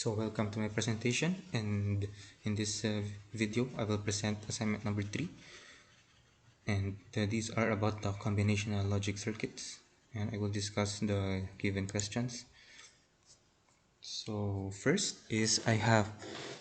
So welcome to my presentation, and in this video I will present assignment number 3, and these are about the combinational logic circuits, and I will discuss the given questions. So first is I have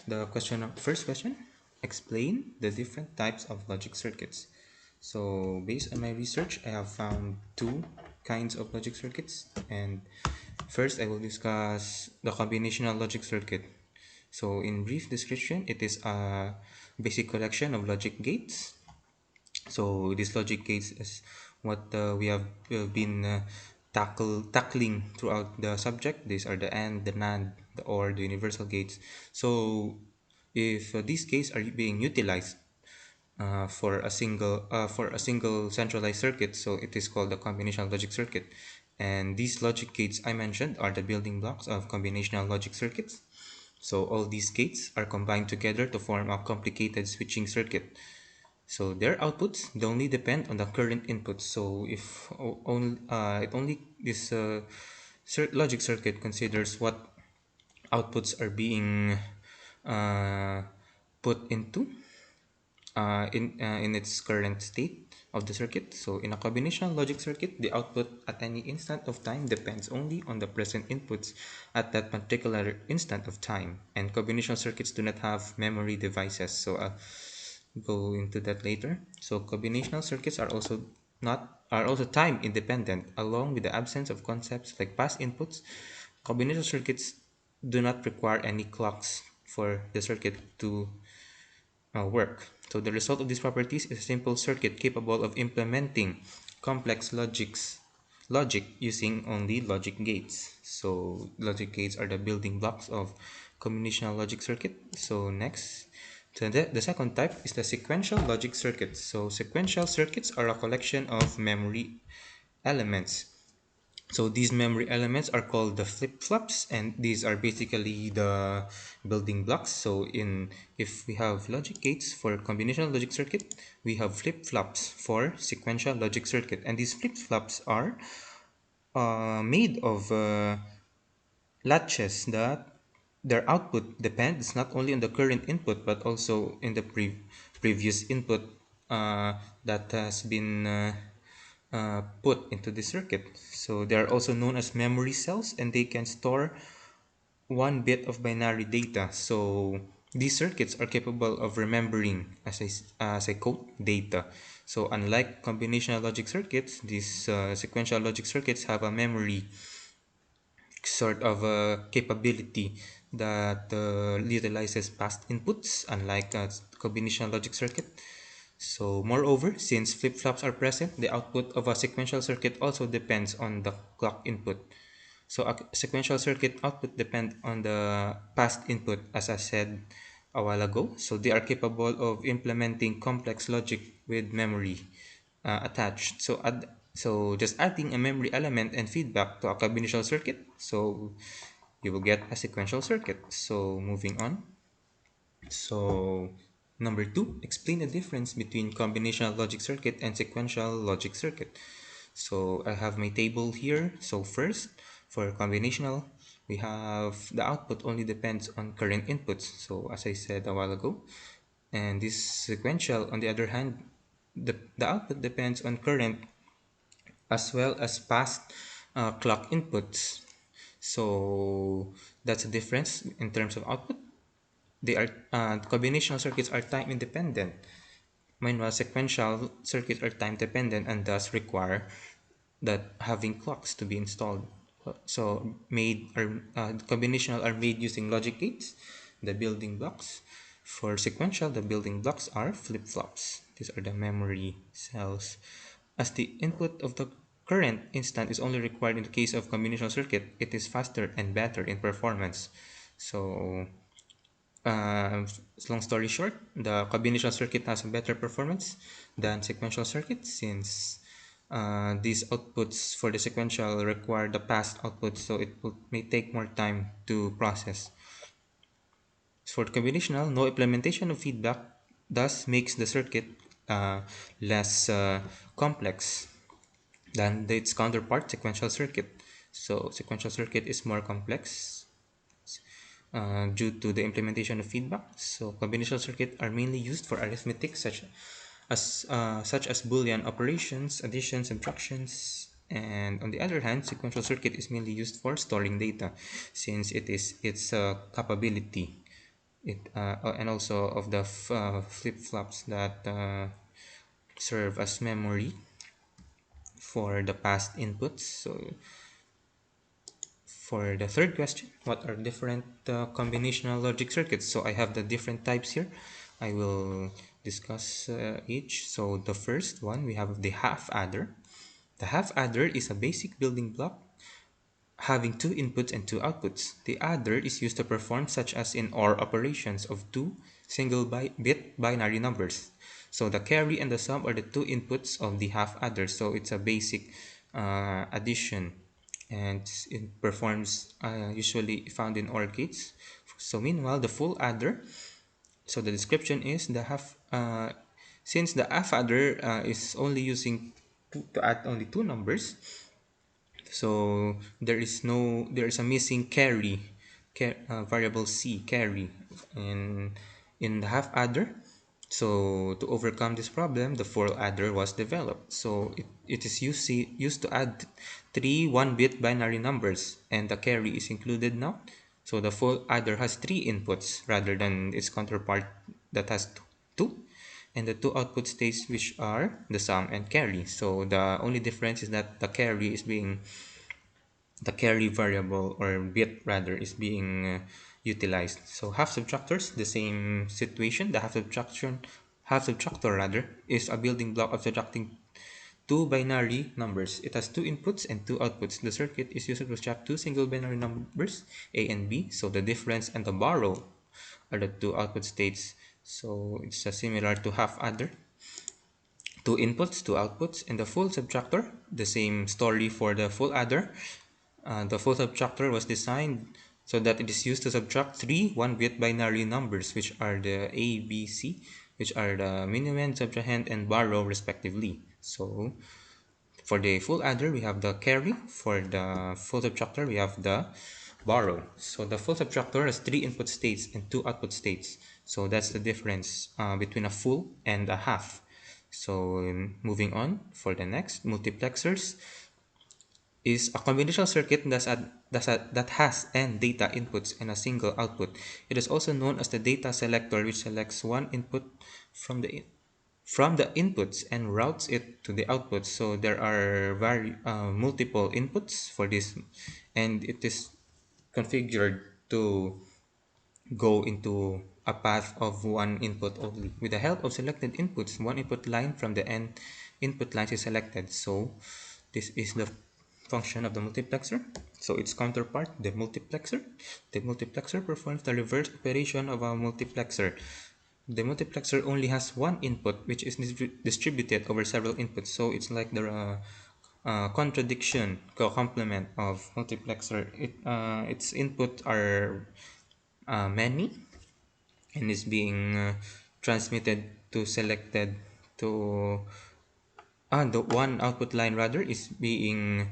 the first question: explain the different types of logic circuits. So based on my research, I have found two kinds of logic circuits, and first I will discuss the combinational logic circuit. So in brief description, it is a basic collection of logic gates. So this logic gates is what we have been tackling throughout the subject. These are the AND, the NAND, the OR, the universal gates. So if these gates are being utilized for a single centralized circuit, so it is called the combinational logic circuit. And these logic gates I mentioned are the building blocks of combinational logic circuits. So all these gates are combined together to form a complicated switching circuit. So their outputs they only depend on the current inputs. So if only this logic circuit considers what outputs are being uh, put into in its current state of the circuit. So in a combinational logic circuit, the output at any instant of time depends only on the present inputs at that particular instant of time. And combinational circuits do not have memory devices. So I'll go into that later. So combinational circuits are also time independent, along with the absence of concepts like past inputs. Combinational circuits do not require any clocks for the circuit to work. So the result of these properties is a simple circuit capable of implementing complex logic using only logic gates. So logic gates are the building blocks of combinational logic circuit. So next, the second type is the sequential logic circuit. So sequential circuits are a collection of memory elements. So these memory elements are called the flip-flops, and these are basically the building blocks. So in if we have logic gates for combinational logic circuit, we have flip-flops for sequential logic circuit, and these flip-flops are made of latches that their output depends not only on the current input but also in the previous input that has been put into the circuit. So they are also known as memory cells, and they can store one bit of binary data. So these circuits are capable of remembering, as I quote, data. So unlike combinational logic circuits, these sequential logic circuits have a memory sort of a capability that utilizes past inputs, unlike a combinational logic circuit. So moreover, since flip-flops are present, the output of a sequential circuit also depends on the clock input. So a sequential circuit output depend on the past input, as I said a while ago. So they are capable of implementing complex logic with memory attached. So just adding a memory element and feedback to a combinational circuit, so you will get a sequential circuit. So moving on. So number two, explain the difference between combinational logic circuit and sequential logic circuit. So I have my table here. So first, for combinational, we have the output only depends on current inputs. So as I said a while ago, and this sequential, on the other hand, the output depends on current as well as past clock inputs. So that's a difference in terms of output. They are combinational circuits are time independent. Meanwhile, sequential circuits are time dependent and thus require that having clocks to be installed. So combinational are made using logic gates, the building blocks. For sequential, the building blocks are flip-flops. These are the memory cells. As the input of the current instant is only required in the case of combinational circuit, it is faster and better in performance. So uh, long story short, the combinational circuit has a better performance than sequential circuit, since these outputs for the sequential require the past output, so may take more time to process. For the combinational, no implementation of feedback thus makes the circuit less complex than its counterpart, sequential circuit. So sequential circuit is more complex due to the implementation of feedback. So combinational circuits are mainly used for arithmetic such as Boolean operations, addition, subtractions, and on the other hand, sequential circuit is mainly used for storing data, since it is its capability. And also of the flip-flops that serve as memory for the past inputs. So for the third question, what are different combinational logic circuits? So I have the different types here. I will discuss each. So the first one, we have the half adder. The half adder is a basic building block having two inputs and two outputs. The adder is used to perform such as in OR operations of two single bit binary numbers. So the carry and the sum are the two inputs of the half adder. So it's a basic addition, and it performs usually found in OR gates. So meanwhile, the full adder, so the description is the half since the half adder is only using to add only two numbers, so there is a missing variable c carry in the half adder. So to overcome this problem, the full adder was developed. So it is used to add three 1-bit binary numbers, and the carry is included now. So the full adder has three inputs rather than its counterpart that has two, and the two output states, which are the sum and carry. So the only difference is that the carry variable or bit rather is being utilized. So half subtractors, the same situation. The half subtractor rather is a building block of subtracting two binary numbers. It has two inputs and two outputs. The circuit is used to subtract two single binary numbers, a and b. So the difference and the borrow are the two output states. So it's similar to half adder. Two inputs, two outputs, and the full subtractor, the same story for the full adder. The full subtractor was designed so that it is used to subtract three 1-bit binary numbers, which are the A, B, C, which are the minuend, subtrahend, and borrow respectively. So for the full adder, we have the carry. For the full subtractor, we have the borrow. So the full subtractor has three input states and two output states. So that's the difference between a full and a half. So moving on for the next, multiplexers is a combinational circuit that has n data inputs and a single output. It is also known as the data selector, which selects one input from the inputs and routes it to the outputs. So there are multiple inputs for this, and it is configured to go into a path of one input only. With the help of selected inputs, one input line from the n input lines is selected. So this is the function of the multiplexer. So its counterpart, the multiplexer. The multiplexer performs the reverse operation of a multiplexer. The multiplexer only has one input, which is distributed over several inputs. So it's like the contradiction, complement of multiplexer. Its input are many, and is being transmitted to selected to the one output line rather is being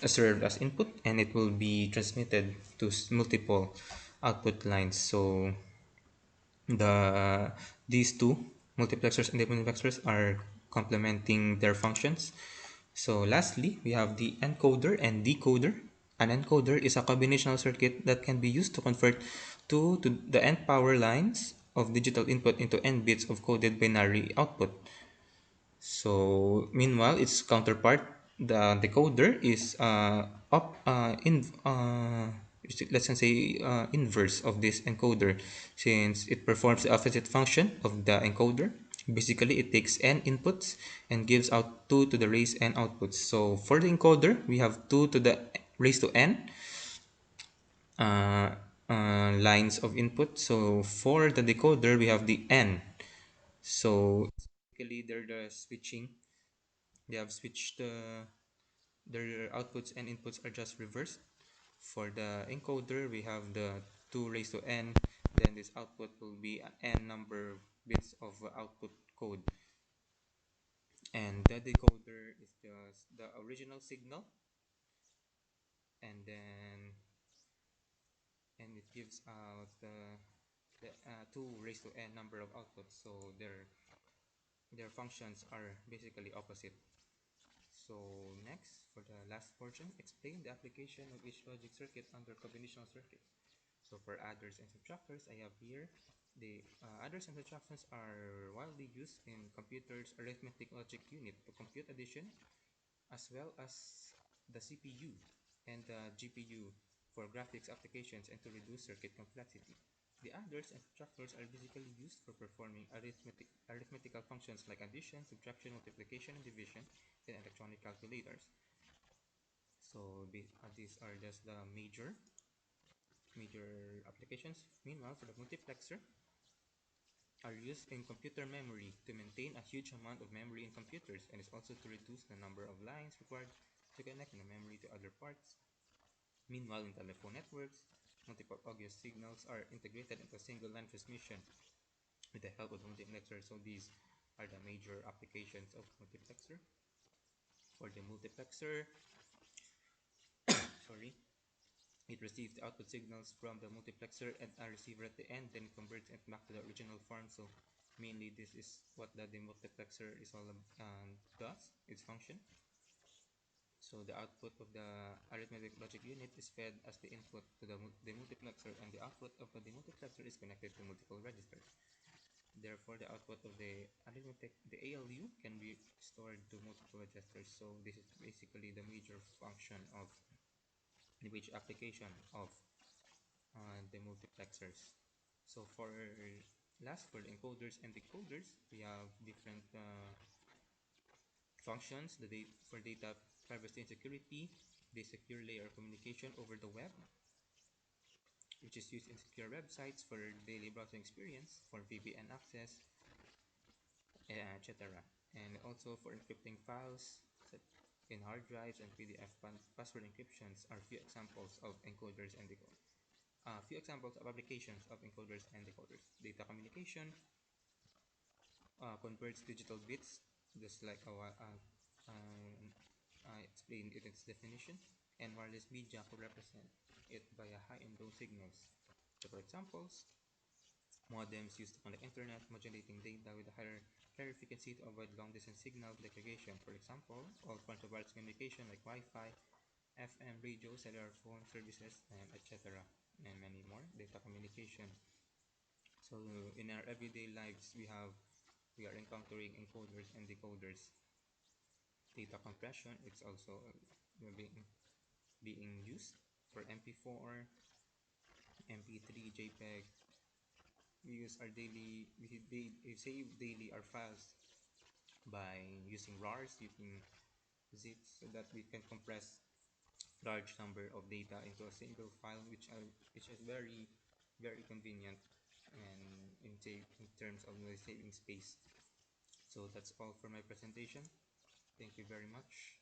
served as input, and it will be transmitted to multiple output lines. So these two multiplexers and demultiplexers are complementing their functions. So lastly, we have the encoder and decoder. An encoder is a combinational circuit that can be used to convert two to the n power lines of digital input into n bits of coded binary output. So meanwhile, its counterpart, the decoder, is let's say inverse of this encoder, since it performs the opposite function of the encoder. Basically, it takes n inputs and gives out 2 to the raised n outputs. So for the encoder, we have 2 to the raised to n uh, lines of input. So for the decoder, we have the n. So basically, they have switched their outputs and inputs are just reversed. For the encoder, we have the 2 raised to n, then this output will be an n number bits of output code. And the decoder is just the original signal, and then it gives out the 2 raised to n number of outputs, so their functions are basically opposite. So next, for the last portion, explain the application of each logic circuit under combinational circuits. So for adders and subtractors, I have here the adders and subtractions are widely used in computers' arithmetic logic unit to compute addition, as well as the CPU and the GPU for graphics applications and to reduce circuit complexity. The adders and subtractors are basically used for performing arithmetical functions like addition, subtraction, multiplication, and division in electronic calculators. So these are just the major applications. Meanwhile, for the multiplexer, are used in computer memory to maintain a huge amount of memory in computers, and is also to reduce the number of lines required to connect the memory to other parts. Meanwhile, in telephone networks, multiple audio signals are integrated into a single line transmission with the help of the multiplexer. So these are the major applications of multiplexer. For the multiplexer, sorry, it receives the output signals from the multiplexer and a receiver at the end, then converts it back to the original form. So mainly this is what the demultiplexer is all does, its function. So the output of the arithmetic logic unit is fed as the input to the demultiplexer, and the output of the demultiplexer is connected to multiple registers. Therefore, the output of the ALU can be stored to multiple registers. So this is basically the major function of the major application of the multiplexers. So for the encoders and decoders, we have different functions. For data privacy and security, they secure layer communication over the web, which is used in secure websites for daily browsing experience, for VPN access, etc. And also for encrypting files in hard drives and PDF. Password encryptions are few examples of encoders and decoders. Few examples of applications of encoders and decoders. Data communication converts digital bits, just like I explained in its definition, and wireless media could represent it via high and low signals. So for examples, modems used to connect internet, modulating data with a higher frequency to avoid long-distance signal degradation. For example, all forms of wireless communication like Wi-Fi, FM radio, cellular phone services, and etc. and many more. Data communication. So in our everyday lives, we are encountering encoders and decoders. Data compression, it's also being used for MP4, MP3, JPEG. We use our daily we save daily our files by using RARs, using zips, so that we can compress large number of data into a single file, which is very convenient and in terms of saving space. So that's all for my presentation. Thank you very much.